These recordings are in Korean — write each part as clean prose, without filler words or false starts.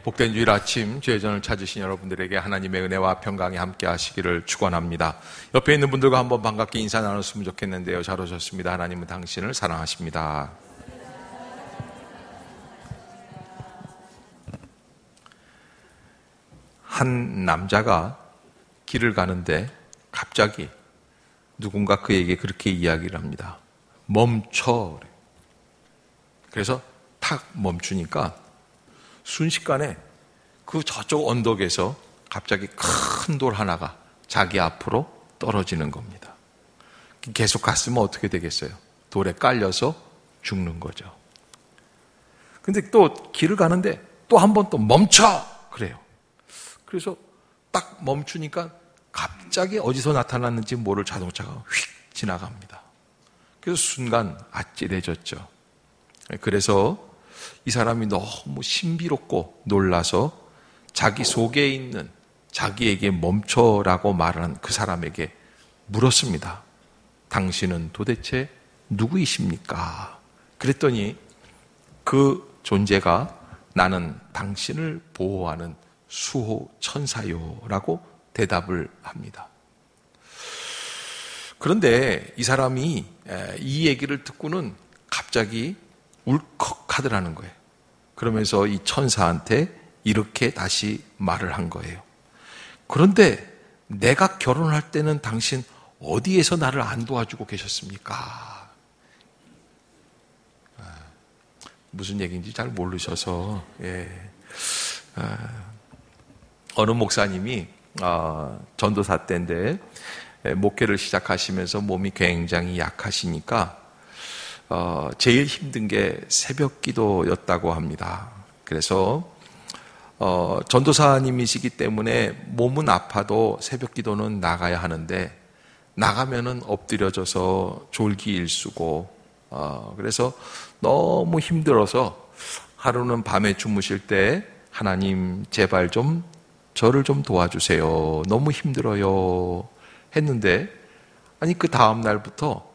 복된 주일 아침 주의전을 찾으신 여러분들에게 하나님의 은혜와 평강이 함께 하시기를 축원합니다. 옆에 있는 분들과 한번 반갑게 인사 나눴으면 좋겠는데요. 잘 오셨습니다. 하나님은 당신을 사랑하십니다. 한 남자가 길을 가는데 갑자기 누군가 그에게 그렇게 이야기를 합니다. 멈춰. 그래서 탁 멈추니까 순식간에 그 저쪽 언덕에서 갑자기 큰 돌 하나가 자기 앞으로 떨어지는 겁니다. 계속 갔으면 어떻게 되겠어요? 돌에 깔려서 죽는 거죠. 근데 또 길을 가는데 또 한 번 또 멈춰! 그래요. 그래서 딱 멈추니까 갑자기 어디서 나타났는지 모를 자동차가 휙 지나갑니다. 그래서 순간 아찔해졌죠. 그래서 이 사람이 너무 신비롭고 놀라서 자기 속에 있는 자기에게 멈춰라고 말하는 그 사람에게 물었습니다. 당신은 도대체 누구이십니까? 그랬더니 그 존재가 나는 당신을 보호하는 수호 천사요 라고 대답을 합니다. 그런데 이 사람이 이 얘기를 듣고는 갑자기 울컥하더라는 거예요. 그러면서 이 천사한테 이렇게 다시 말을 한 거예요. 그런데 내가 결혼할 때는 당신 어디에서 나를 안 도와주고 계셨습니까? 무슨 얘기인지 잘 모르셔서 어느 목사님이 전도사 때인데 목회를 시작하시면서 몸이 굉장히 약하시니까 제일 힘든 게 새벽 기도였다고 합니다. 그래서 전도사님이시기 때문에 몸은 아파도 새벽 기도는 나가야 하는데 나가면은 엎드려져서 졸기일수고 그래서 너무 힘들어서 하루는 밤에 주무실 때 하나님 제발 좀 저를 좀 도와주세요. 너무 힘들어요. 했는데 아니 그 다음 날부터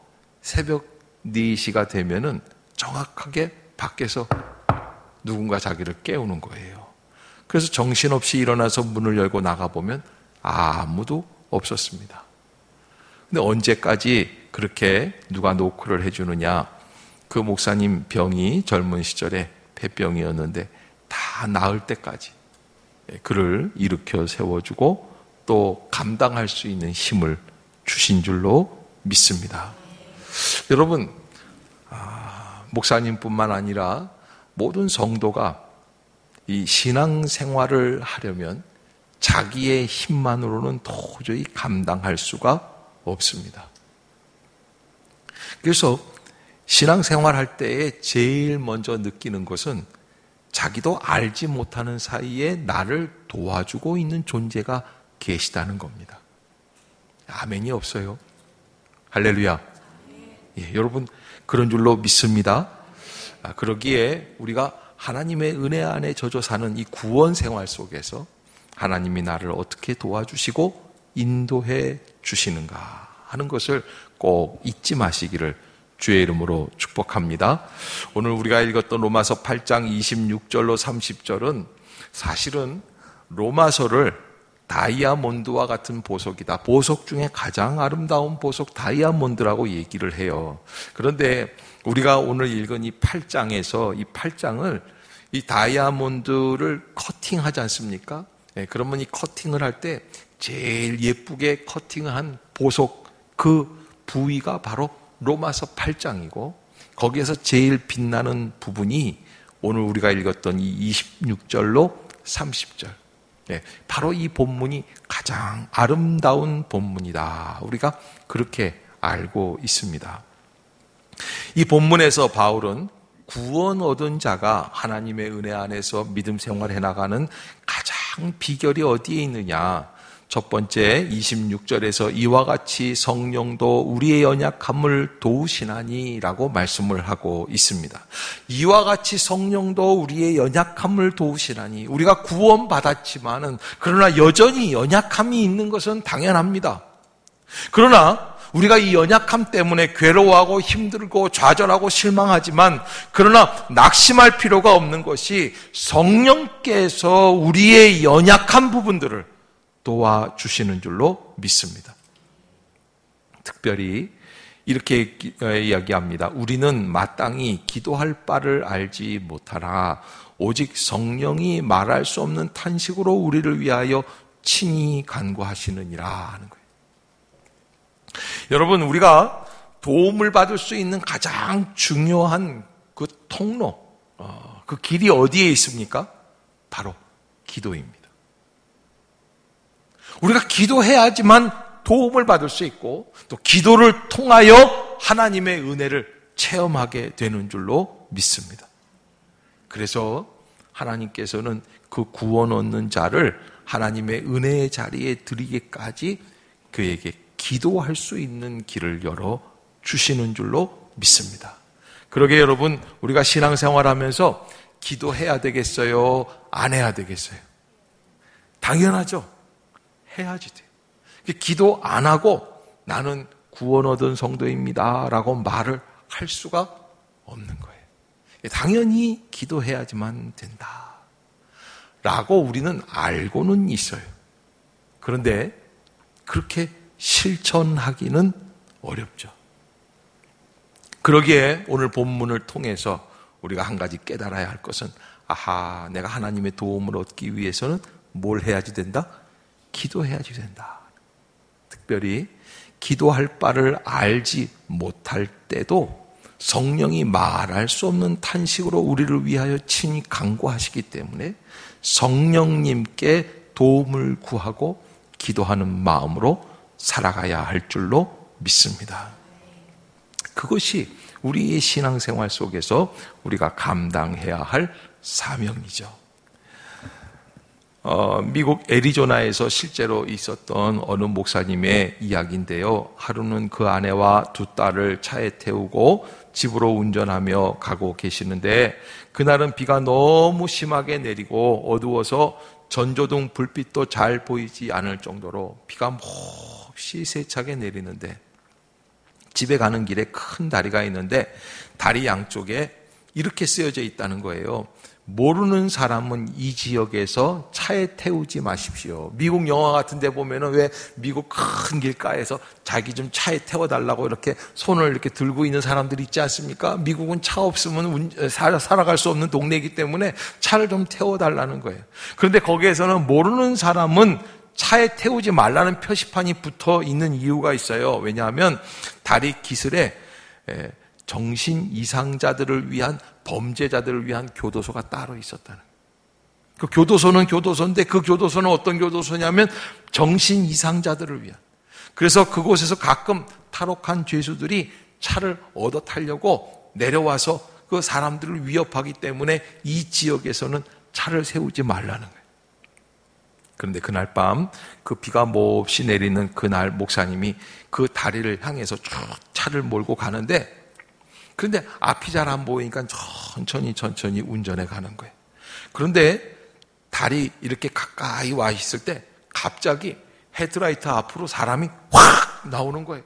새벽 4시가 되면은 정확하게 밖에서 누군가 자기를 깨우는 거예요. 그래서 정신없이 일어나서 문을 열고 나가보면 아무도 없었습니다. 근데 언제까지 그렇게 누가 노크를 해주느냐? 그 목사님 병이 젊은 시절에 폐병이었는데 다 나을 때까지 그를 일으켜 세워주고 또 감당할 수 있는 힘을 주신 줄로 믿습니다. 여러분, 목사님뿐만 아니라 모든 성도가 이 신앙생활을 하려면 자기의 힘만으로는 도저히 감당할 수가 없습니다. 그래서 신앙생활할 때에 제일 먼저 느끼는 것은 자기도 알지 못하는 사이에 나를 도와주고 있는 존재가 계시다는 겁니다. 아멘이 없어요. 할렐루야. 예, 여러분 그런 줄로 믿습니다. 그러기에 우리가 하나님의 은혜 안에 젖어 사는 이 구원 생활 속에서 하나님이 나를 어떻게 도와주시고 인도해 주시는가 하는 것을 꼭 잊지 마시기를 주의 이름으로 축복합니다. 오늘 우리가 읽었던 로마서 8장 26절로 30절은 사실은 로마서를 다이아몬드와 같은 보석이다. 보석 중에 가장 아름다운 보석 다이아몬드라고 얘기를 해요. 그런데 우리가 오늘 읽은 이 8장에서 이 8장을 이 다이아몬드를 커팅하지 않습니까? 그러면 이 커팅을 할 때 제일 예쁘게 커팅한 보석 그 부위가 바로 로마서 8장이고 거기에서 제일 빛나는 부분이 오늘 우리가 읽었던 이 26절로 30절. 바로 이 본문이 가장 아름다운 본문이다. 우리가 그렇게 알고 있습니다. 이 본문에서 바울은 구원 얻은 자가 하나님의 은혜 안에서 믿음 생활해 나가는 가장 비결이 어디에 있느냐? 첫 번째 26절에서 이와 같이 성령도 우리의 연약함을 도우시나니 라고 말씀을 하고 있습니다. 이와 같이 성령도 우리의 연약함을 도우시나니 우리가 구원받았지만은 그러나 여전히 연약함이 있는 것은 당연합니다. 그러나 우리가 이 연약함 때문에 괴로워하고 힘들고 좌절하고 실망하지만 그러나 낙심할 필요가 없는 것이 성령께서 우리의 연약한 부분들을 도와주시는 줄로 믿습니다. 특별히 이렇게 이야기합니다. 우리는 마땅히 기도할 바를 알지 못하나 오직 성령이 말할 수 없는 탄식으로 우리를 위하여 친히 간구하시느니라 하는 거예요. 여러분, 우리가 도움을 받을 수 있는 가장 중요한 그 통로, 그 길이 어디에 있습니까? 바로 기도입니다. 우리가 기도해야지만 도움을 받을 수 있고 또 기도를 통하여 하나님의 은혜를 체험하게 되는 줄로 믿습니다. 그래서 하나님께서는 그 구원 얻는 자를 하나님의 은혜의 자리에 드리기까지 그에게 기도할 수 있는 길을 열어 주시는 줄로 믿습니다. 그러게 여러분, 우리가 신앙생활하면서 기도해야 되겠어요? 안 해야 되겠어요? 당연하죠. 해야지 돼요. 기도 안 하고 나는 구원 얻은 성도입니다 라고 말을 할 수가 없는 거예요. 당연히 기도해야지만 된다 라고 우리는 알고는 있어요. 그런데 그렇게 실천하기는 어렵죠. 그러기에 오늘 본문을 통해서 우리가 한 가지 깨달아야 할 것은, 아하, 내가 하나님의 도움을 얻기 위해서는 뭘 해야지 된다? 기도해야지 된다. 특별히 기도할 바를 알지 못할 때도 성령이 말할 수 없는 탄식으로 우리를 위하여 친히 간구하시기 때문에 성령님께 도움을 구하고 기도하는 마음으로 살아가야 할 줄로 믿습니다. 그것이 우리의 신앙생활 속에서 우리가 감당해야 할 사명이죠. 미국 애리조나에서 실제로 있었던 어느 목사님의 이야기인데요. 하루는 그 아내와 두 딸을 차에 태우고 집으로 운전하며 가고 계시는데 그날은 비가 너무 심하게 내리고 어두워서 전조등 불빛도 잘 보이지 않을 정도로 비가 몹시 세차게 내리는데 집에 가는 길에 큰 다리가 있는데 다리 양쪽에 이렇게 쓰여져 있다는 거예요. 모르는 사람은 이 지역에서 차에 태우지 마십시오. 미국 영화 같은 데 보면은 왜 미국 큰 길가에서 자기 좀 차에 태워달라고 이렇게 손을 이렇게 들고 있는 사람들이 있지 않습니까? 미국은 차 없으면 살아갈 수 없는 동네이기 때문에 차를 좀 태워달라는 거예요. 그런데 거기에서는 모르는 사람은 차에 태우지 말라는 표시판이 붙어 있는 이유가 있어요. 왜냐하면 다리 기슬에 정신 이상자들을 위한, 범죄자들을 위한 교도소가 따로 있었다는 거예요. 그 교도소는 교도소인데 그 교도소는 어떤 교도소냐면 정신 이상자들을 위한. 그래서 그곳에서 가끔 탈옥한 죄수들이 차를 얻어 타려고 내려와서 그 사람들을 위협하기 때문에 이 지역에서는 차를 세우지 말라는 거예요. 그런데 그날 밤 그 비가 몹시 내리는 그날 목사님이 그 다리를 향해서 쭉 차를 몰고 가는데 그런데 앞이 잘 안 보이니까 천천히 운전해 가는 거예요. 그런데 다리 이렇게 가까이 와 있을 때 갑자기 헤드라이트 앞으로 사람이 확 나오는 거예요.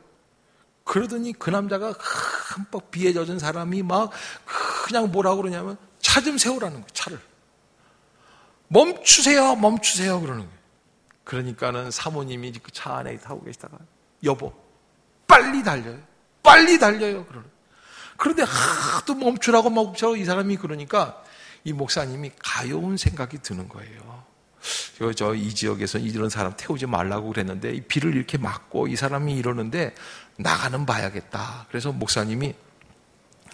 그러더니 그 남자가 흠뻑 비에 젖은 사람이 막 그냥 뭐라고 그러냐면 차 좀 세우라는 거예요. 차를. 멈추세요 그러는 거예요. 그러니까는 사모님이 그 차 안에 타고 계시다가 여보 빨리 달려요 그러는 거예요. 그런데 하도 멈추라고 이 사람이 그러니까 이 목사님이 가여운 생각이 드는 거예요. 이 지역에서 이런 사람 태우지 말라고 그랬는데 이 비를 이렇게 맞고 이 사람이 이러는데 나가는 봐야겠다. 그래서 목사님이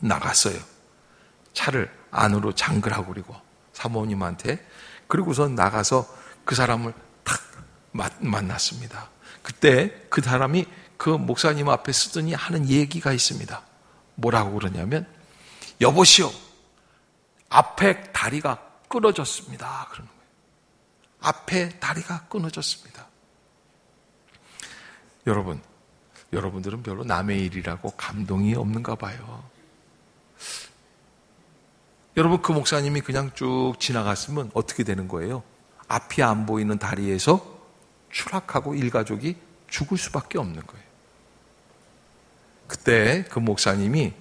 나갔어요. 차를 안으로 잠그라고 그리고 사모님한테. 그리고서 나가서 그 사람을 탁 만났습니다. 그때 그 사람이 그 목사님 앞에 서더니 하는 얘기가 있습니다. 뭐라고 그러냐면 여보시오 앞에 다리가 끊어졌습니다. 그러는 거예요. 앞에 다리가 끊어졌습니다. 여러분들은 별로 남의 일이라고 감동이 없는가 봐요. 여러분 그 목사님이 그냥 쭉 지나갔으면 어떻게 되는 거예요? 앞이 안 보이는 다리에서 추락하고 일가족이 죽을 수밖에 없는 거예요. 그때 그 목사님이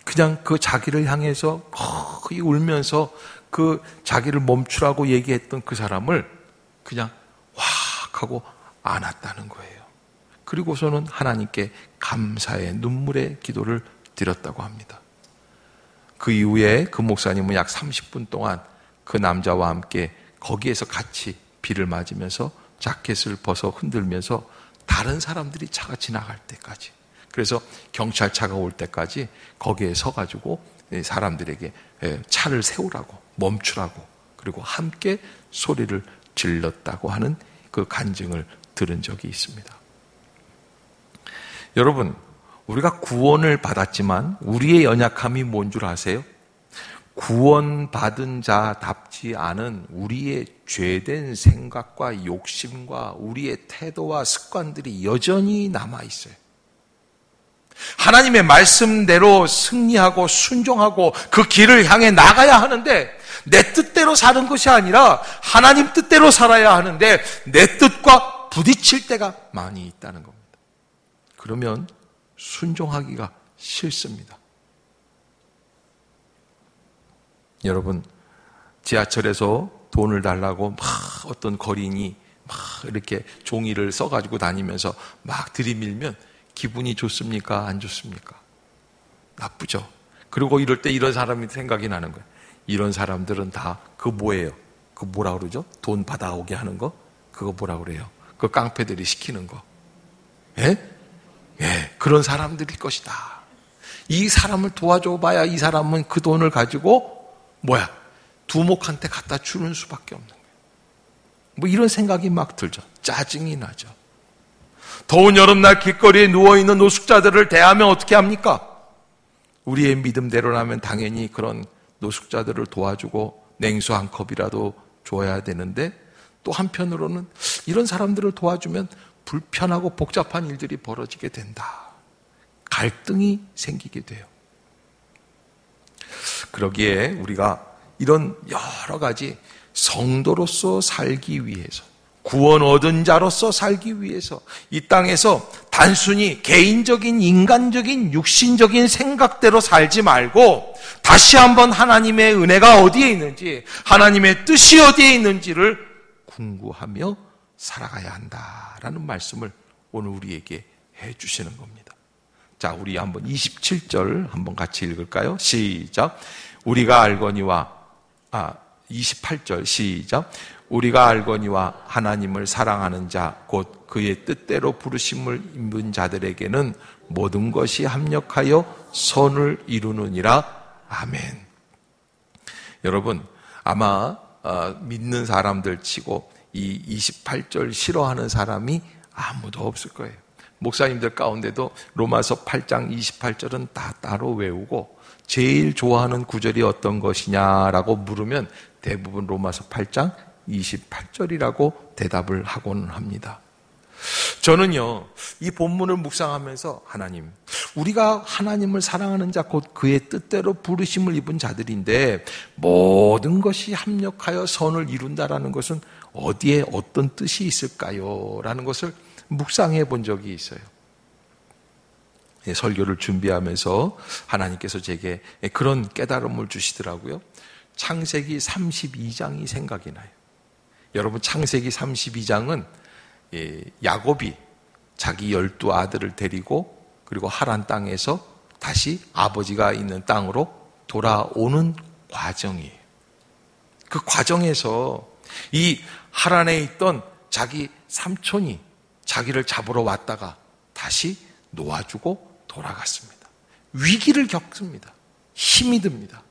그냥 그 자기를 향해서 거의 울면서 그 자기를 멈추라고 얘기했던 그 사람을 그냥 확 하고 안았다는 거예요. 그리고서는 하나님께 감사의 눈물의 기도를 드렸다고 합니다. 그 이후에 그 목사님은 약 30분 동안 그 남자와 함께 거기에서 같이 비를 맞으면서 자켓을 벗어 흔들면서 다른 사람들이 차가 지나갈 때까지, 그래서 경찰차가 올 때까지 거기에 서가지고 사람들에게 차를 세우라고, 멈추라고, 그리고 함께 소리를 질렀다고 하는 그 간증을 들은 적이 있습니다. 여러분, 우리가 구원을 받았지만 우리의 연약함이 뭔 줄 아세요? 구원받은 자답지 않은 우리의 죄된 생각과 욕심과 우리의 태도와 습관들이 여전히 남아있어요. 하나님의 말씀대로 승리하고 순종하고 그 길을 향해 나가야 하는데 내 뜻대로 사는 것이 아니라 하나님 뜻대로 살아야 하는데 내 뜻과 부딪힐 때가 많이 있다는 겁니다. 그러면 순종하기가 싫습니다. 여러분, 지하철에서 돈을 달라고 막 어떤 거린이 막 이렇게 종이를 써가지고 다니면서 막 들이밀면 기분이 좋습니까? 안 좋습니까? 나쁘죠. 그리고 이럴 때 이런 사람이 생각이 나는 거예요. 이런 사람들은 다 그 뭐예요? 그 뭐라 그러죠? 돈 받아오게 하는 거? 그거 뭐라 그래요? 그 깡패들이 시키는 거. 예? 예, 그런 사람들일 것이다. 이 사람을 도와줘 봐야 이 사람은 그 돈을 가지고 뭐야? 두목한테 갖다 주는 수밖에 없는 거예요. 뭐 이런 생각이 막 들죠. 짜증이 나죠. 더운 여름날 길거리에 누워있는 노숙자들을 대하면 어떻게 합니까? 우리의 믿음대로라면 당연히 그런 노숙자들을 도와주고 냉수 한 컵이라도 줘야 되는데 또 한편으로는 이런 사람들을 도와주면 불편하고 복잡한 일들이 벌어지게 된다. 갈등이 생기게 돼요. 그러기에 우리가 이런 여러 가지 성도로서 살기 위해서, 구원 얻은 자로서 살기 위해서 이 땅에서 단순히 개인적인 인간적인 육신적인 생각대로 살지 말고 다시 한번 하나님의 은혜가 어디에 있는지, 하나님의 뜻이 어디에 있는지를 궁구하며 살아가야 한다라는 말씀을 오늘 우리에게 해주시는 겁니다. 자, 우리 한번 27절 한번 같이 읽을까요? 시작. 우리가 알거니와 28절 시작. 우리가 알거니와 하나님을 사랑하는 자 곧 그의 뜻대로 부르심을 입은 자들에게는 모든 것이 합력하여 선을 이루느니라. 아멘. 여러분, 아마 믿는 사람들 치고 이 28절 싫어하는 사람이 아무도 없을 거예요. 목사님들 가운데도 로마서 8장 28절은 다 따로 외우고 제일 좋아하는 구절이 어떤 것이냐라고 물으면 대부분 로마서 8장 28절이라고 대답을 하곤 합니다. 저는요, 이 본문을 묵상하면서 하나님, 우리가 하나님을 사랑하는 자 곧 그의 뜻대로 부르심을 입은 자들인데 모든 것이 합력하여 선을 이룬다라는 것은 어디에 어떤 뜻이 있을까요? 라는 것을 묵상해 본 적이 있어요. 설교를 준비하면서 하나님께서 제게 그런 깨달음을 주시더라고요. 창세기 32장이 생각이 나요. 여러분, 창세기 32장은 야곱이 자기 12아들을 데리고 그리고 하란 땅에서 다시 아버지가 있는 땅으로 돌아오는 과정이에요. 그 과정에서 이 하란에 있던 자기 삼촌이 자기를 잡으러 왔다가 다시 놓아주고 돌아갔습니다. 위기를 겪습니다. 힘이 듭니다.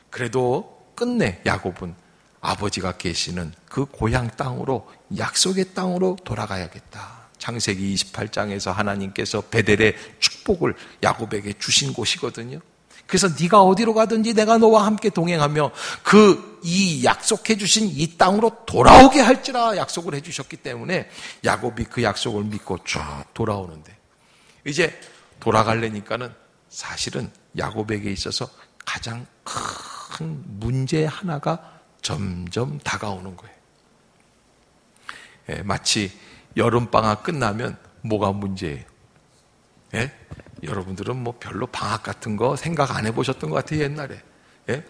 그래도 끝내 야곱은 아버지가 계시는 그 고향 땅으로, 약속의 땅으로 돌아가야겠다. 창세기 28장에서 하나님께서 베델의 축복을 야곱에게 주신 곳이거든요. 그래서 네가 어디로 가든지 내가 너와 함께 동행하며 이 약속해 주신 이 땅으로 돌아오게 할지라 약속을 해 주셨기 때문에 야곱이 그 약속을 믿고 쭉 돌아오는데 이제 돌아가려니까는 사실은 야곱에게 있어서 가장 큰 문제 하나가 점점 다가오는 거예요. 마치 여름방학 끝나면 뭐가 문제예요? 여러분들은 뭐 별로 방학 같은 거 생각 안 해보셨던 것 같아요, 옛날에. 예?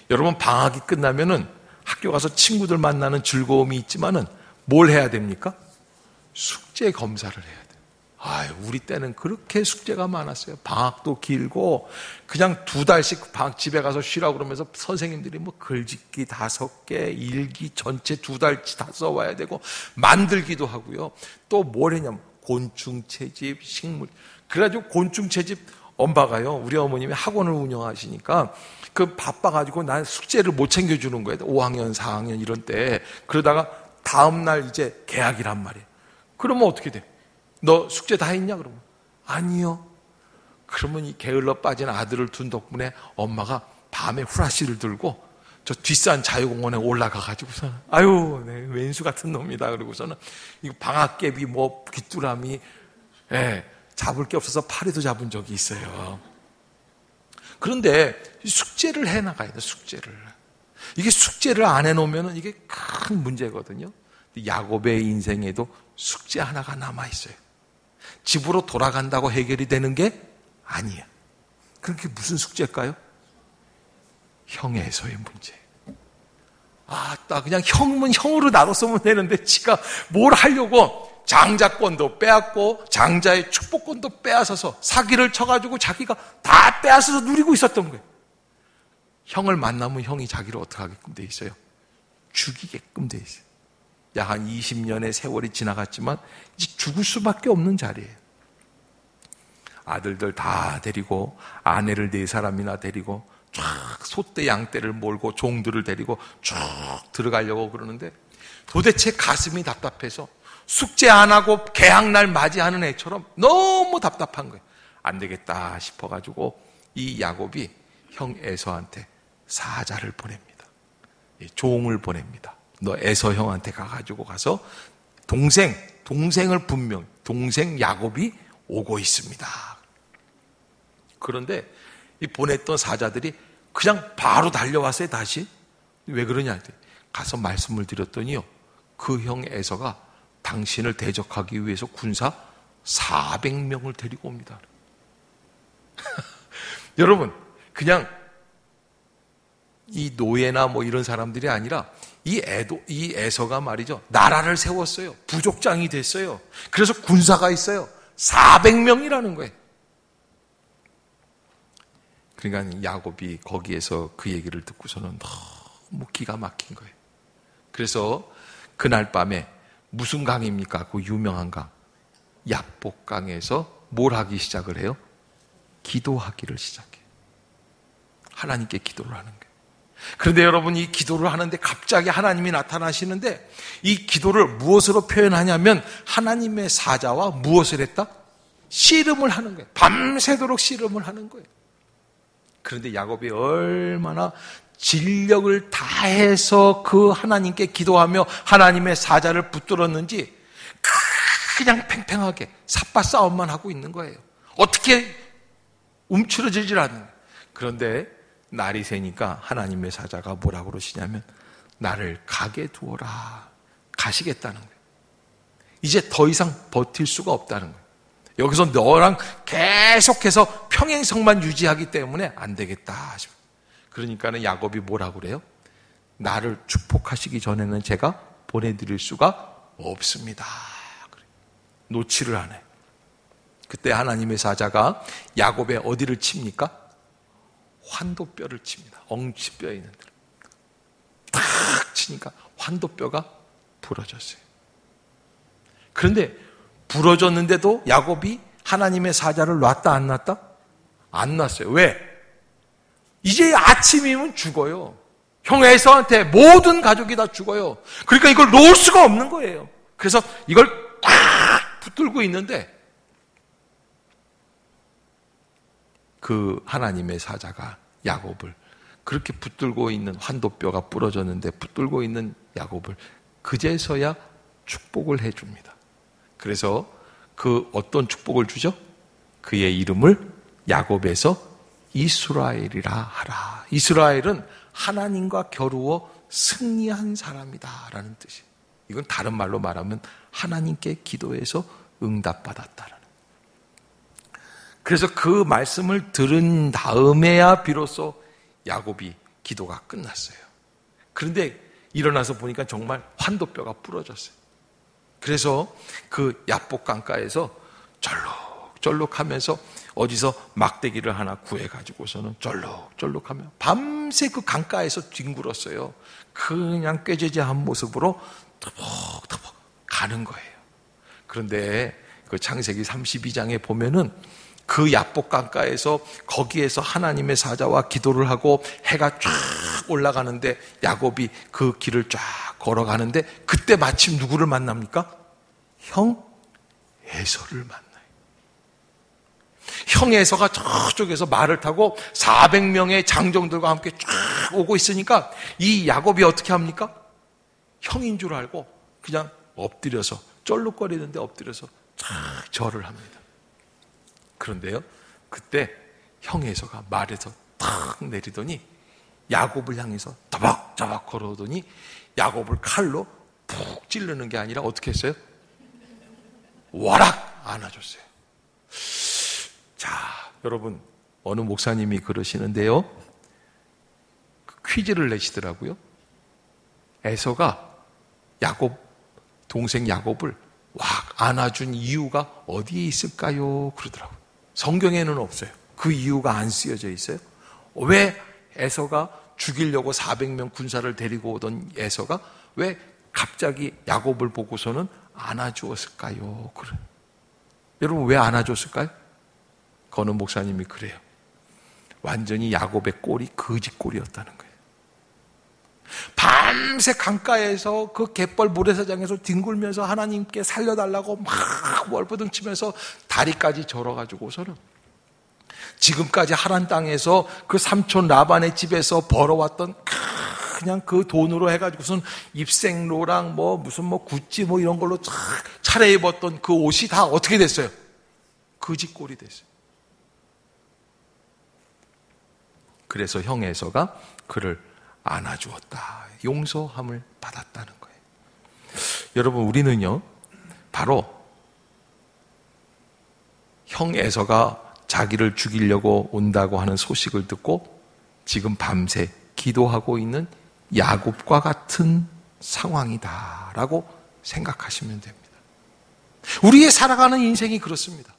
여러분 방학이 끝나면은 학교 가서 친구들 만나는 즐거움이 있지만은 뭘 해야 됩니까? 숙제 검사를 해야 돼요. 아유, 우리 때는 그렇게 숙제가 많았어요. 방학도 길고 그냥 2달씩 방학 집에 가서 쉬라고 그러면서 선생님들이 뭐 글짓기 5개, 일기 전체 2달치 다 써와야 되고 만들기도 하고요. 또 뭘 했냐면 곤충 채집, 식물. 그래가지고 곤충 채집 엄마가요, 우리 어머님이 학원을 운영하시니까 그 바빠가지고 난 숙제를 못 챙겨주는 거예요. 5학년, 4학년 이런 때. 그러다가 다음날 이제 개학이란 말이에요. 그러면 어떻게 돼? 너 숙제 다 했냐? 그러면 아니요. 그러면 이 게을러 빠진 아들을 둔 덕분에 엄마가 밤에 후라시를 들고 저 뒷산 자유공원에 올라가가지고서 아유, 네, 왼수 같은 놈이다. 그러고서는 이 방앗개비 뭐 귀뚜라미, 예, 잡을 게 없어서 파리도 잡은 적이 있어요. 그런데 숙제를 해나가야 돼, 숙제를. 이게 숙제를 안 해놓으면 이게 큰 문제거든요. 야곱의 인생에도 숙제 하나가 남아있어요. 집으로 돌아간다고 해결이 되는 게 아니에요. 그게 무슨 숙제일까요? 형에서의 문제. 나 그냥 형은 형으로 나눴으면 되는데 지가 뭘 하려고 장자권도 빼앗고 장자의 축복권도 빼앗아서 사기를 쳐가지고 자기가 다 빼앗아서 누리고 있었던 거예요. 형을 만나면 형이 자기를 어떻게 하게끔 돼 있어요? 죽이게끔 돼 있어요. 약 한 20년의 세월이 지나갔지만 이제 죽을 수밖에 없는 자리예요. 아들들 다 데리고 아내를 4사람이나 데리고 쫙 소떼 양떼를 몰고 종들을 데리고 쭉 들어가려고 그러는데 도대체 가슴이 답답해서 숙제 안 하고 개학날 맞이하는 애처럼 너무 답답한 거예요. 안 되겠다 싶어가지고 이 야곱이 형 에서한테 사자를 보냅니다. 종을 보냅니다. 너 에서 형한테 가가지고 가서 동생을 분명 동생 야곱이 오고 있습니다. 그런데 이 보냈던 사자들이 그냥 바로 달려왔어요. 다시. 왜 그러냐 할 때 가서 말씀을 드렸더니요, 그 형 에서가 당신을 대적하기 위해서 군사 400명을 데리고 옵니다. 여러분, 그냥 이 노예나 뭐 이런 사람들이 아니라 이 에서가 말이죠, 나라를 세웠어요. 부족장이 됐어요. 그래서 군사가 있어요. 400명이라는 거예요. 그러니까 야곱이 거기에서 그 얘기를 듣고서는 너무 기가 막힌 거예요. 그래서 그날 밤에 무슨 강입니까? 그 유명한 강, 야복강에서 뭘 하기 시작을 해요? 기도하기를 시작해요. 하나님께 기도를 하는 거예요. 그런데 여러분, 이 기도를 하는데 갑자기 하나님이 나타나시는데 이 기도를 무엇으로 표현하냐면 하나님의 사자와 무엇을 했다? 씨름을 하는 거예요. 밤새도록 씨름을 하는 거예요. 그런데 야곱이 얼마나 진력을 다해서 그 하나님께 기도하며 하나님의 사자를 붙들었는지 그냥 팽팽하게 삿바 싸움만 하고 있는 거예요. 어떻게 움츠러지질 않는 거예요. 그런데 날이 새니까 하나님의 사자가 뭐라고 그러시냐면 나를 가게 두어라. 가시겠다는 거예요. 이제 더 이상 버틸 수가 없다는 거예요. 여기서 너랑 계속해서 평행성만 유지하기 때문에 안 되겠다. 그러니까는 야곱이 뭐라고 그래요? 나를 축복하시기 전에는 제가 보내드릴 수가 없습니다. 놓지를 않아요. 그때 하나님의 사자가 야곱의 어디를 칩니까? 환도뼈를 칩니다. 엉치뼈에 있는 데를 탁 치니까 환도뼈가 부러졌어요. 그런데 부러졌는데도 야곱이 하나님의 사자를 놨다 안 놨다? 안 놨어요. 왜? 이제 아침이면 죽어요. 형 에서한테 모든 가족이 다 죽어요. 그러니까 이걸 놓을 수가 없는 거예요. 그래서 이걸 꽉 붙들고 있는데 그 하나님의 사자가 야곱을 그렇게 붙들고 있는, 환도뼈가 부러졌는데 붙들고 있는 야곱을 그제서야 축복을 해줍니다. 그래서 그 어떤 축복을 주죠? 그의 이름을 야곱에서 이스라엘이라 하라. 이스라엘은 하나님과 겨루어 승리한 사람이다 라는 뜻이에요. 이건 다른 말로 말하면 하나님께 기도해서 응답받았다라는. 그래서 그 말씀을 들은 다음에야 비로소 야곱이 기도가 끝났어요. 그런데 일어나서 보니까 정말 환도뼈가 부러졌어요. 그래서 그 야복 강가에서 쩔룩쩔룩하면서 어디서 막대기를 하나 구해가지고서는 쩔룩쩔룩하며 밤새 그 강가에서 뒹굴었어요. 그냥 꾀죄죄한 모습으로 터벅터벅 가는 거예요. 그런데 그 창세기 32장에 보면은 그 야복 강가에서 거기에서 하나님의 사자와 기도를 하고 해가 쫙 올라가는데 야곱이 그 길을 쫙 걸어가는데 그때 마침 누구를 만납니까? 형 에서를 만나요. 형 에서가 저쪽에서 말을 타고 400명의 장정들과 함께 쫙 오고 있으니까 이 야곱이 어떻게 합니까? 형인 줄 알고 그냥 엎드려서 쩔룩거리는데 엎드려서 쫙 절을 합니다. 그런데요, 그때 형 에서가 말에서 탁 내리더니 야곱을 향해서 더벅더벅 걸어오더니 야곱을 칼로 푹 찌르는 게 아니라 어떻게 했어요? 와락 안아줬어요. 자, 여러분, 어느 목사님이 그러시는데요, 퀴즈를 내시더라고요. 에서가 동생 야곱을 왁 안아준 이유가 어디에 있을까요? 그러더라고요. 성경에는 없어요. 그 이유가 안 쓰여져 있어요. 왜 에서가 죽이려고 400명 군사를 데리고 오던 에서가 왜 갑자기 야곱을 보고서는 안아주었을까요? 그래. 여러분, 왜 안아줬을까요? 어느 목사님이 그래요. 완전히 야곱의 꼴이 거짓꼴이었다는 거예요. 밤새 강가에서 그 갯벌 모래사장에서 뒹굴면서 하나님께 살려달라고 막 월버둥치면서 다리까지 절어가지고서는 지금까지 하란 땅에서 그 삼촌 라반의 집에서 벌어왔던 그냥 그 돈으로 해가지고선 입생로랑 무슨 구찌 이런 걸로 차려입었던 그 옷이 다 어떻게 됐어요? 거짓꼴이 됐어요. 그래서 형 에서가 그를 안아주었다. 용서함을 받았다는 거예요. 여러분, 우리는요, 바로 형 에서가 자기를 죽이려고 온다고 하는 소식을 듣고 지금 밤새 기도하고 있는 야곱과 같은 상황이다라고 생각하시면 됩니다. 우리의 살아가는 인생이 그렇습니다.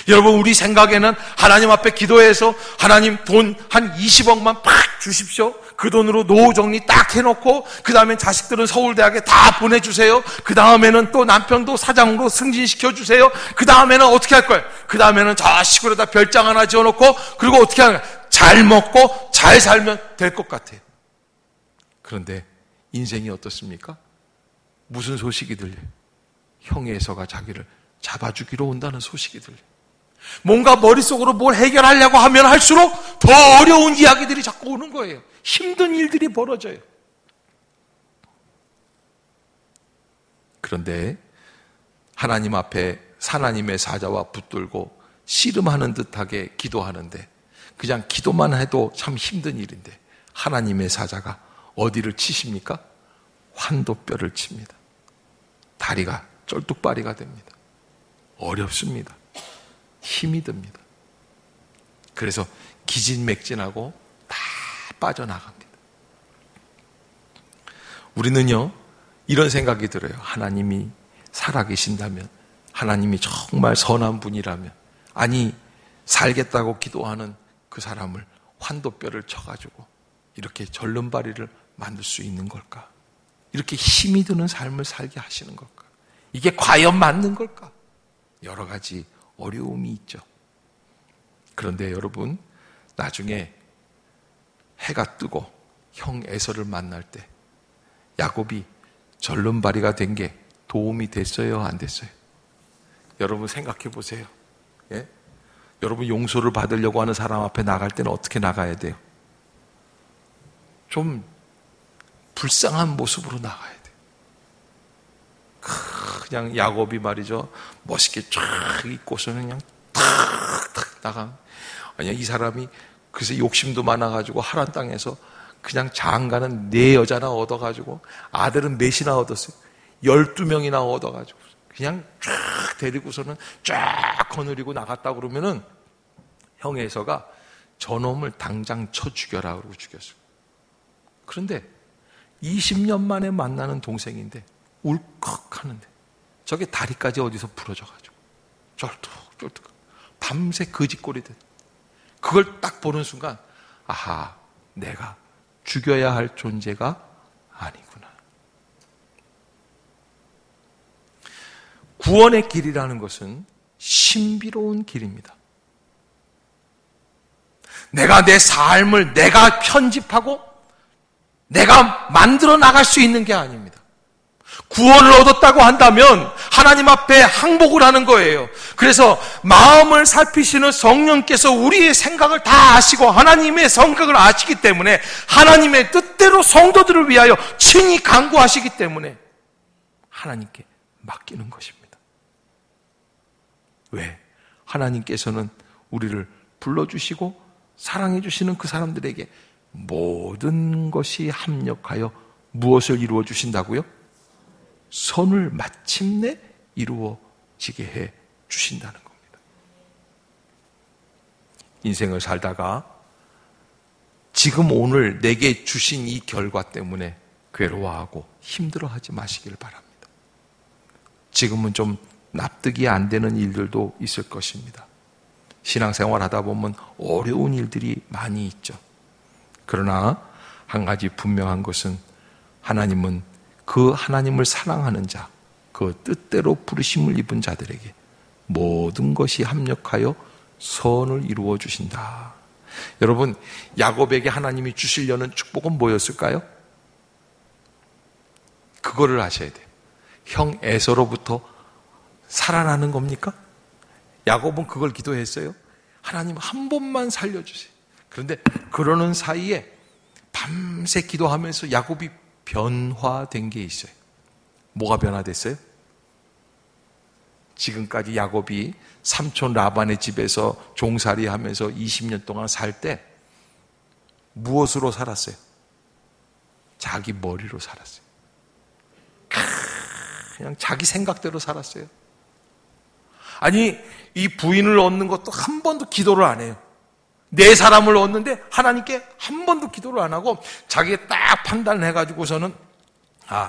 여러분, 우리 생각에는 하나님 앞에 기도해서 하나님 돈 한 20억만 팍 주십시오. 그 돈으로 노후 정리 딱 해놓고 그 다음엔 자식들은 서울대학에 다 보내주세요. 그 다음에는 또 남편도 사장으로 승진시켜주세요. 그 다음에는 어떻게 할 거예요? 그 다음에는 저 시골에다 별장 하나 지어놓고 그리고 어떻게 하는 거예요? 잘 먹고 잘 살면 될 것 같아요. 그런데 인생이 어떻습니까? 무슨 소식이 들려요? 형 에서가 자기를 잡아주기로 온다는 소식이 들려요. 뭔가 머릿속으로 뭘 해결하려고 하면 할수록 더 어려운 이야기들이 자꾸 오는 거예요. 힘든 일들이 벌어져요. 그런데 하나님 앞에 하나님의 사자와 붙들고 씨름하는 듯하게 기도하는데 그냥 기도만 해도 참 힘든 일인데 하나님의 사자가 어디를 치십니까? 환도뼈를 칩니다. 다리가 쩔뚝바리가 됩니다. 어렵습니다. 힘이 듭니다. 그래서 기진맥진하고 다 빠져나갑니다. 우리는요, 이런 생각이 들어요. 하나님이 살아계신다면, 하나님이 정말 선한 분이라면, 아니 살겠다고 기도하는 그 사람을 환도뼈를 쳐가지고 이렇게 절름발이를 만들 수 있는 걸까? 이렇게 힘이 드는 삶을 살게 하시는 걸까? 이게 과연 맞는 걸까? 여러 가지 어려움이 있죠. 그런데 여러분, 나중에 해가 뜨고 형 에서를 만날 때 야곱이 절름발이가 된 게 도움이 됐어요? 안 됐어요? 여러분 생각해 보세요. 예? 여러분 용서를 받으려고 하는 사람 앞에 나갈 때는 어떻게 나가야 돼요? 좀 불쌍한 모습으로 나가야 돼요. 그냥 야곱이 말이죠, 멋있게 쫙 입고서는 그냥 탁탁 나가. 아니야, 이 사람이 그래서 욕심도 많아가지고 하란 땅에서 그냥 장가는 4 여자나 얻어가지고 아들은 몇이나 얻었어요? 12명이나 얻어가지고 그냥 쫙 데리고서는 쫙 거느리고 나갔다 그러면은 형 에서가 저놈을 당장 쳐 죽여라 그러고 죽였어요. 그런데 20년 만에 만나는 동생인데 울컥하는데 저게 다리까지 어디서 부러져가지고 쫄뚝쫄뚝 밤새 거짓골이 돼. 그걸 딱 보는 순간 아하, 내가 죽여야 할 존재가 아니구나. 구원의 길이라는 것은 신비로운 길입니다. 내가 내 삶을 내가 편집하고 내가 만들어 나갈 수 있는 게 아닙니다. 구원을 얻었다고 한다면 하나님 앞에 항복을 하는 거예요. 그래서 마음을 살피시는 성령께서 우리의 생각을 다 아시고 하나님의 성격을 아시기 때문에 하나님의 뜻대로 성도들을 위하여 친히 간구하시기 때문에 하나님께 맡기는 것입니다. 왜? 하나님께서는 우리를 불러주시고 사랑해 주시는 그 사람들에게 모든 것이 합력하여 무엇을 이루어 주신다고요? 선을 마침내 이루어지게 해 주신다는 겁니다. 인생을 살다가 지금 오늘 내게 주신 이 결과 때문에 괴로워하고 힘들어하지 마시길 바랍니다. 지금은 좀 납득이 안 되는 일들도 있을 것입니다. 신앙생활 하다 보면 어려운 일들이 많이 있죠. 그러나 한 가지 분명한 것은 하나님은 그 하나님을 사랑하는 자, 그 뜻대로 부르심을 입은 자들에게 모든 것이 합력하여 선을 이루어 주신다. 여러분, 야곱에게 하나님이 주시려는 축복은 뭐였을까요? 그거를 아셔야 돼요. 형 에서로부터 살아나는 겁니까? 야곱은 그걸 기도했어요. 하나님 한 번만 살려주세요. 그런데 그러는 사이에 밤새 기도하면서 야곱이 변화된 게 있어요. 뭐가 변화됐어요? 지금까지 야곱이 삼촌 라반의 집에서 종살이 하면서 20년 동안 살 때 무엇으로 살았어요? 자기 머리로 살았어요. 그냥 자기 생각대로 살았어요. 아니, 이 부인을 얻는 것도 한 번도 기도를 안 해요. 내 사람을 얻는데 하나님께 한 번도 기도를 안 하고 자기가 딱 판단을 해가지고서는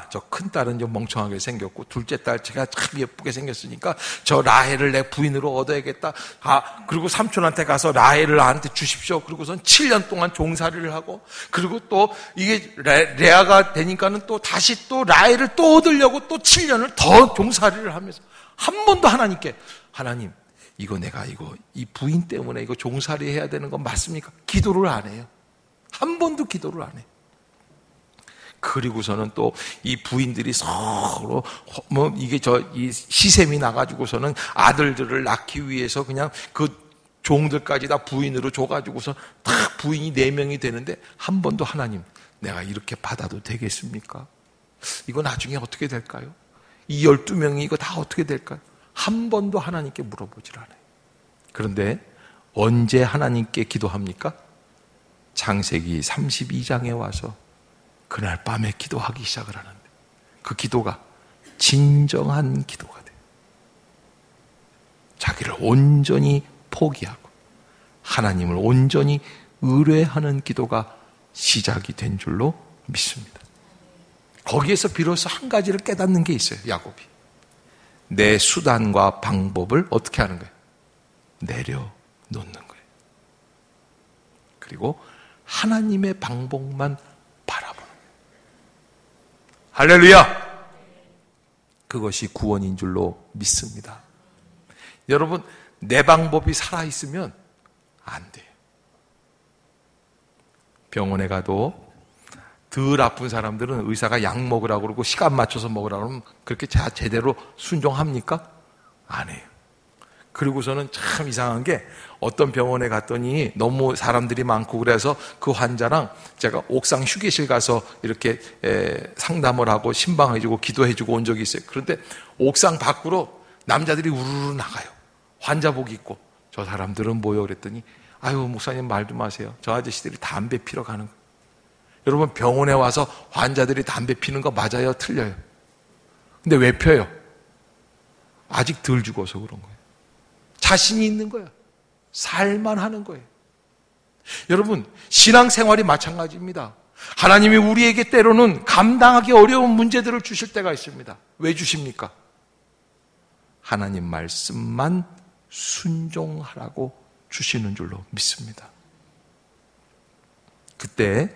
저 큰 딸은 좀 멍청하게 생겼고 둘째 딸 제가 참 예쁘게 생겼으니까 저 라헬을 내 부인으로 얻어야겠다. 그리고 삼촌한테 가서 라헬을 나한테 주십시오. 그리고선 7년 동안 종살이를 하고 그리고 또 이게 레아가 되니까는 또 다시 또 라헬을 또 얻으려고 또 7년을 더 종살이를 하면서 한 번도 하나님께 하나님 내가 이 부인 때문에 이거 종살이 해야 되는 건 맞습니까? 기도를 안 해요. 한 번도 기도를 안 해요. 그리고서는 또 이 부인들이 서로 이 시샘이 나가지고서는 아들들을 낳기 위해서 그냥 그 종들까지 다 부인으로 줘가지고서 딱 부인이 4명이 되는데 한 번도 하나님 내가 이렇게 받아도 되겠습니까? 이거 나중에 어떻게 될까요? 이 12명이 이거 다 어떻게 될까요? 한 번도 하나님께 물어보질 않아요. 그런데 언제 하나님께 기도합니까? 창세기 32장에 와서 그날 밤에 기도하기 시작을 하는데 그 기도가 진정한 기도가 돼요. 자기를 온전히 포기하고 하나님을 온전히 의뢰하는 기도가 시작이 된 줄로 믿습니다. 거기에서 비로소 한 가지를 깨닫는 게 있어요. 야곱이. 내 수단과 방법을 어떻게 하는 거예요? 내려놓는 거예요. 그리고 하나님의 방법만 바라보는 거예요. 할렐루야! 그것이 구원인 줄로 믿습니다. 여러분, 내 방법이 살아있으면 안 돼요. 병원에 가도 덜 아픈 사람들은 의사가 약 먹으라고 그러고 시간 맞춰서 먹으라고 그러면 그렇게 제대로 순종합니까? 안 해요. 그리고서는 참 이상한 게 어떤 병원에 갔더니 너무 사람들이 많고 그래서 그 환자랑 제가 옥상 휴게실 가서 이렇게 상담을 하고 신방해주고 기도해주고 온 적이 있어요. 그런데 옥상 밖으로 남자들이 우르르 나가요. 환자복 입고. 저 사람들은 뭐요? 그랬더니 아유 목사님 말 좀 하세요. 저 아저씨들이 담배 피러 가는 거예요. 여러분 병원에 와서 환자들이 담배 피는 거 맞아요? 틀려요? 근데 왜 펴요? 아직 덜 죽어서 그런 거예요. 자신이 있는 거야. 살만하는 거예요. 여러분, 신앙생활이 마찬가지입니다. 하나님이 우리에게 때로는 감당하기 어려운 문제들을 주실 때가 있습니다. 왜 주십니까? 하나님 말씀만 순종하라고 주시는 줄로 믿습니다. 그때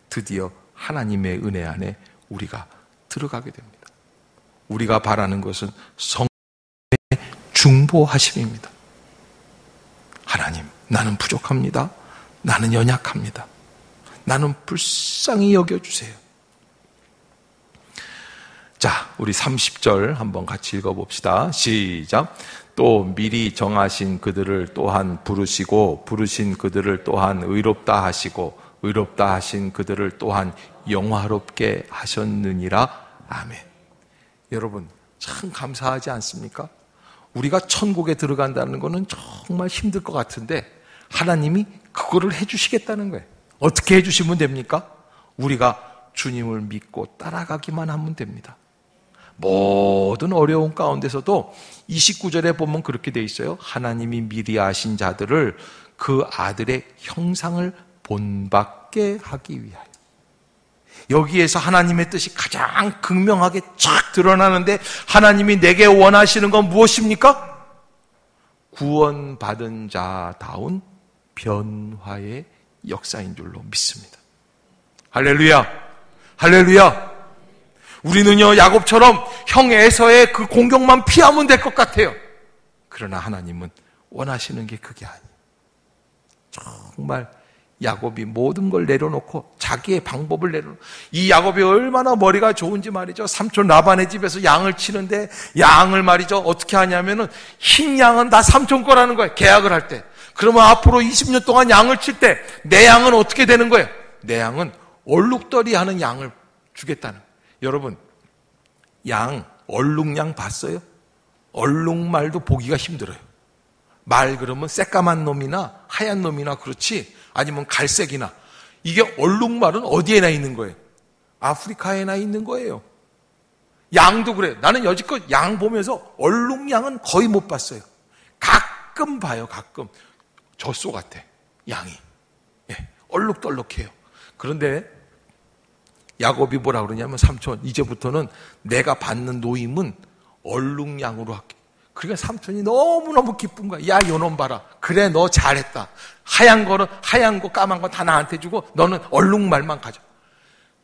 드디어 하나님의 은혜 안에 우리가 들어가게 됩니다. 우리가 바라는 것은 성령의 중보하심입니다. 하나님, 나는 부족합니다. 나는 연약합니다. 나는 불쌍히 여겨주세요. 자, 우리 30절 한번 같이 읽어봅시다. 시작. 또 미리 정하신 그들을 또한 부르시고 부르신 그들을 또한 의롭다 하시고 의롭다 하신 그들을 또한 영화롭게 하셨느니라. 아멘. 여러분, 참 감사하지 않습니까? 우리가 천국에 들어간다는 것은 정말 힘들 것 같은데 하나님이 그거를 해주시겠다는 거예요. 어떻게 해주시면 됩니까? 우리가 주님을 믿고 따라가기만 하면 됩니다. 모든 어려운 가운데서도 29절에 보면 그렇게 돼 있어요. 하나님이 미리 아신 자들을 그 아들의 형상을 본받게 하기 위하여. 여기에서 하나님의 뜻이 가장 극명하게 쫙 드러나는데 하나님이 내게 원하시는 건 무엇입니까? 구원받은 자다운 변화의 역사인 줄로 믿습니다. 할렐루야! 할렐루야! 우리는요, 야곱처럼 형 에서의 그 공격만 피하면 될 것 같아요. 그러나 하나님은 원하시는 게 그게 아니에요. 정말 야곱이 모든 걸 내려놓고 자기의 방법을 내려놓고, 이 야곱이 얼마나 머리가 좋은지 말이죠. 삼촌 라반의 집에서 양을 치는데 양을 말이죠, 어떻게 하냐면은 흰 양은 다 삼촌 거라는 거예요. 계약을 할 때. 그러면 앞으로 20년 동안 양을 칠 때 내 양은 어떻게 되는 거예요? 내 양은 얼룩덜이 하는 양을 주겠다는 거예요. 여러분, 양, 얼룩양 봤어요? 얼룩말도 보기가 힘들어요. 말 그러면 새까만 놈이나 하얀 놈이나 그렇지, 아니면 갈색이나. 이게 얼룩말은 어디에나 있는 거예요? 아프리카에나 있는 거예요. 양도 그래요. 나는 여지껏 양 보면서 얼룩양은 거의 못 봤어요. 가끔 봐요, 가끔. 젖소 같아, 양이. 예, 얼룩덜룩해요. 그런데 야곱이 뭐라 그러냐면, 삼촌, 이제부터는 내가 받는 노임은 얼룩양으로 할게. 그러니까 삼촌이 너무너무 기쁜 거야. 야, 요놈 봐라. 그래, 너 잘했다. 하얀 거는, 하얀 거, 까만 거 다 나한테 주고 너는 얼룩말만 가져.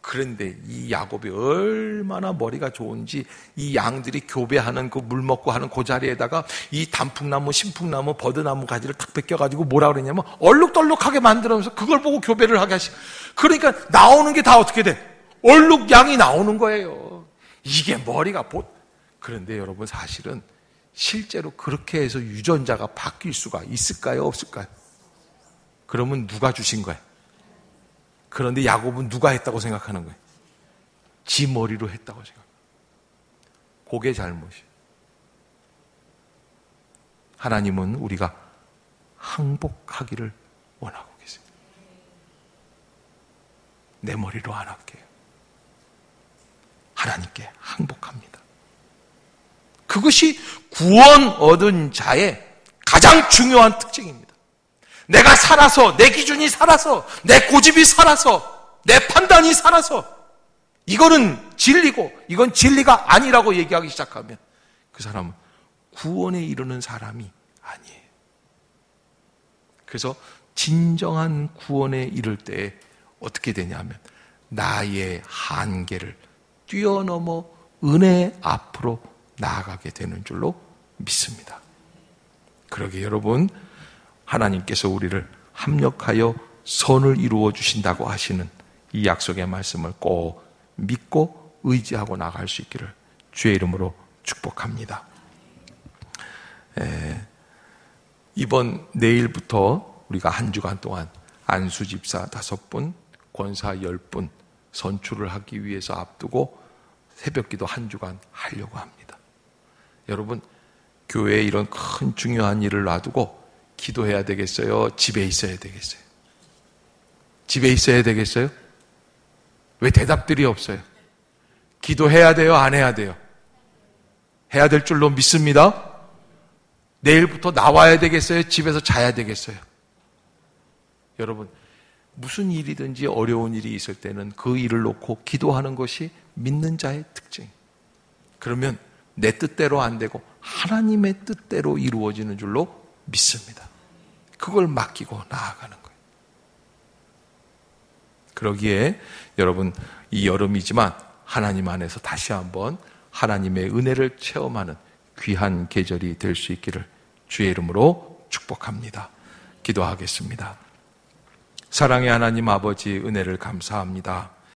그런데 이 야곱이 얼마나 머리가 좋은지 이 양들이 교배하는 그 물 먹고 하는 그 자리에다가 이 단풍나무, 신풍나무, 버드나무 가지를 탁 벗겨가지고 뭐라 그러냐면 얼룩덜룩하게 만들어서 그걸 보고 교배를 하게 하시. 그러니까 나오는 게 다 어떻게 돼? 얼룩양이 나오는 거예요. 이게 머리가 그런데 여러분, 사실은 실제로 그렇게 해서 유전자가 바뀔 수가 있을까요? 없을까요? 그러면 누가 주신 거예요? 그런데 야곱은 누가 했다고 생각하는 거예요? 지 머리로 했다고 생각해요. 그게 잘못이에요. 하나님은 우리가 항복하기를 원하고 계세요. 내 머리로 안 할게요. 하나님께 항복합니다. 그것이 구원 얻은 자의 가장 중요한 특징입니다. 내가 살아서, 내 기준이 살아서, 내 고집이 살아서, 내 판단이 살아서, 이거는 진리고 이건 진리가 아니라고 얘기하기 시작하면 그 사람은 구원에 이르는 사람이 아니에요. 그래서 진정한 구원에 이를 때 어떻게 되냐면 나의 한계를 뛰어넘어 은혜 앞으로 나아가게 되는 줄로 믿습니다. 그러게 여러분, 하나님께서 우리를 합력하여 선을 이루어 주신다고 하시는 이 약속의 말씀을 꼭 믿고 의지하고 나갈 수 있기를 주의 이름으로 축복합니다. 이번 내일부터 우리가 한 주간 동안 안수 집사 5분, 권사 10분 선출을 하기 위해서 앞두고 새벽기도 한 주간 하려고 합니다. 여러분, 교회에 이런 큰 중요한 일을 놔두고 기도해야 되겠어요? 집에 있어야 되겠어요? 집에 있어야 되겠어요? 왜 대답들이 없어요? 기도해야 돼요? 안 해야 돼요? 해야 될 줄로 믿습니다. 내일부터 나와야 되겠어요? 집에서 자야 되겠어요? 여러분, 무슨 일이든지 어려운 일이 있을 때는 그 일을 놓고 기도하는 것이 믿는 자의 특징. 그러면 내 뜻대로 안 되고 하나님의 뜻대로 이루어지는 줄로 믿습니다. 그걸 맡기고 나아가는 거예요. 그러기에 여러분, 이 여름이지만 하나님 안에서 다시 한번 하나님의 은혜를 체험하는 귀한 계절이 될 수 있기를 주의 이름으로 축복합니다. 기도하겠습니다. 사랑의 하나님 아버지, 은혜를 감사합니다.